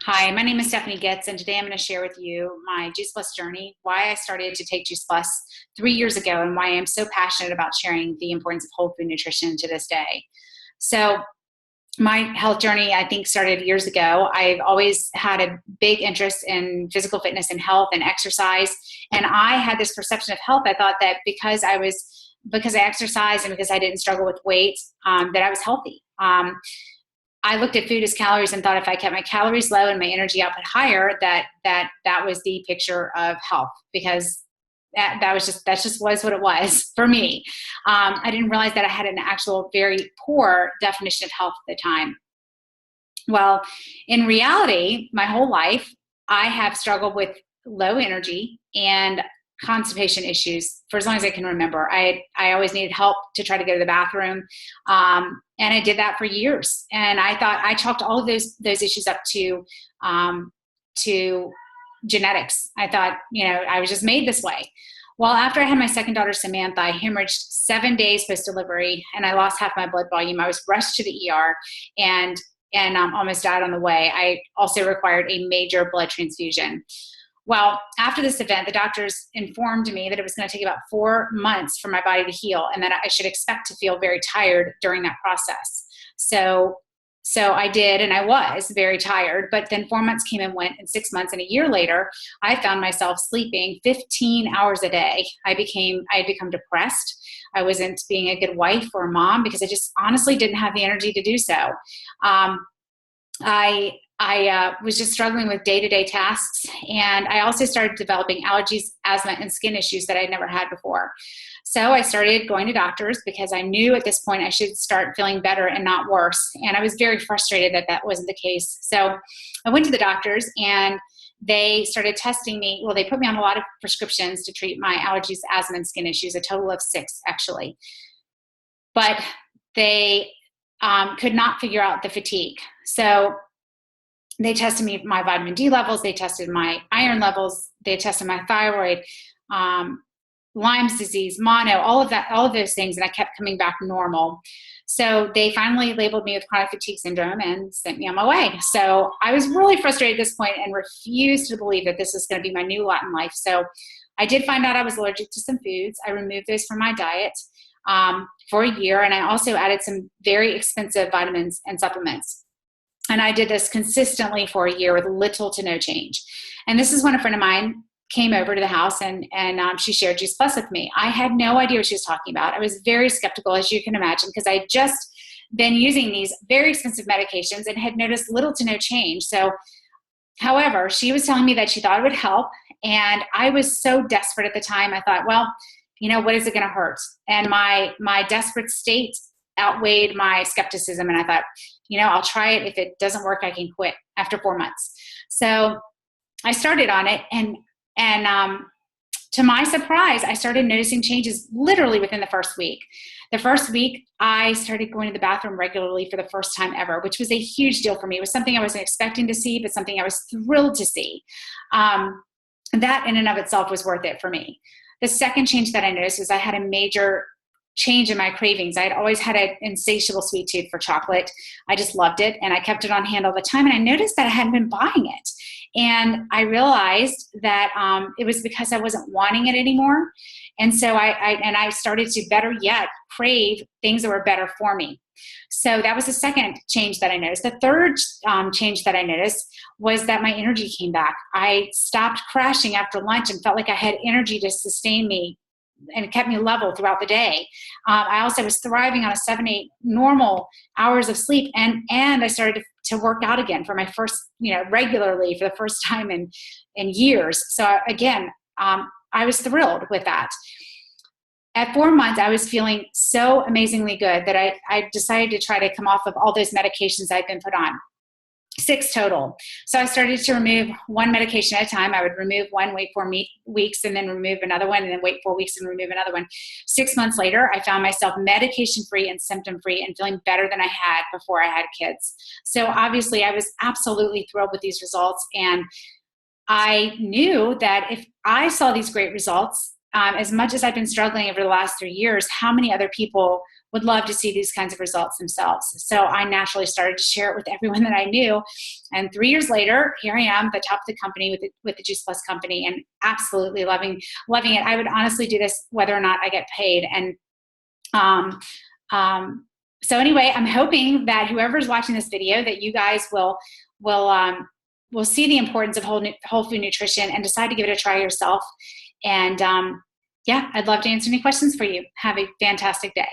Hi, my name is Stephanie Getz, and today I'm going to share with you my Juice Plus journey, why I started to take Juice Plus 3 years ago, and why I'm so passionate about sharing the importance of whole food nutrition to this day. So, my health journey, I think, started years ago. I've always had a big interest in physical fitness and health and exercise, and I had this perception of health. I thought that because I exercised and because I didn't struggle with weight, that I was healthy. I looked at food as calories and thought if I kept my calories low and my energy output higher, that was the picture of health, because that's just was what it was for me. I didn't realize that I had an actual very poor definition of health at the time. Well, in reality, my whole life, I have struggled with low energy and constipation issues for as long as I can remember. I always needed help to try to go to the bathroom, and I did that for years. And I thought I chalked all of those issues up to genetics. I thought, I was just made this way. Well, after I had my second daughter, Samantha, I hemorrhaged 7 days post-delivery, and I lost half my blood volume. I was rushed to the ER and almost died on the way. I also required a major blood transfusion. Well, after this event, the doctors informed me that it was going to take about 4 months for my body to heal, and that I should expect to feel very tired during that process. So I did, and I was very tired, but then 4 months came and went, and 6 months and a year later, I found myself sleeping 15 hours a day. I had become depressed. I wasn't being a good wife or a mom because I just honestly didn't have the energy to do so. I was just struggling with day-to-day tasks, and I also started developing allergies, asthma, and skin issues that I'd never had before. So I started going to doctors because I knew at this point I should start feeling better and not worse. And I was very frustrated that that wasn't the case. So I went to the doctors, and they started testing me. Well, they put me on a lot of prescriptions to treat my allergies, asthma, and skin issues, a total of 6, actually. But they could not figure out the fatigue. So they tested my vitamin D levels. They tested my iron levels. They tested my thyroid, Lyme's disease, mono, all of those things. And I kept coming back normal. So they finally labeled me with chronic fatigue syndrome and sent me on my way. So I was really frustrated at this point and refused to believe that this was going to be my new lot in life. So I did find out I was allergic to some foods. I removed those from my diet for a year. And I also added some very expensive vitamins and supplements. And I did this consistently for a year with little to no change. And this is when a friend of mine came over to the house and she shared Juice Plus with me. I had no idea what she was talking about. I was very skeptical, as you can imagine, because I had just been using these very expensive medications and had noticed little to no change. So, however, she was telling me that she thought it would help. And I was so desperate at the time. I thought, well, what is it going to hurt? And my desperate state outweighed my skepticism. And I thought, I'll try it. If it doesn't work, I can quit after 4 months. So I started on it, and to my surprise, I started noticing changes literally within the first week. The first week, I started going to the bathroom regularly for the first time ever, which was a huge deal for me. It was something I wasn't expecting to see, but something I was thrilled to see. That in and of itself was worth it for me. The second change that I noticed was I had a major change in my cravings. I had always had an insatiable sweet tooth for chocolate. I just loved it, and I kept it on hand all the time. And I noticed that I hadn't been buying it. And I realized that it was because I wasn't wanting it anymore. And so I started to, better yet, crave things that were better for me. So that was the second change that I noticed. The third change that I noticed was that my energy came back. I stopped crashing after lunch and felt like I had energy to sustain me, and it kept me level throughout the day. I also was thriving on a 7-8 normal hours of sleep, and I started to work out again for my first, regularly for the first time in years. So again, I was thrilled with that. At 4 months, I was feeling so amazingly good that I decided to try to come off of all those medications I'd been put on. 6 total. So I started to remove one medication at a time. I would remove one, wait 4 weeks, and then remove another one, and then wait 4 weeks and remove another one. 6 months later, I found myself medication-free and symptom-free and feeling better than I had before I had kids. So obviously, I was absolutely thrilled with these results. And I knew that if I saw these great results, as much as I've been struggling over the last 3 years, how many other people would love to see these kinds of results themselves. So I naturally started to share it with everyone that I knew. And 3 years later, here I am, the top of the company with the Juice Plus company, and absolutely loving it. I would honestly do this whether or not I get paid. And so anyway, I'm hoping that whoever's watching this video, that you guys will see the importance of whole food nutrition and decide to give it a try yourself. And yeah, I'd love to answer any questions for you. Have a fantastic day.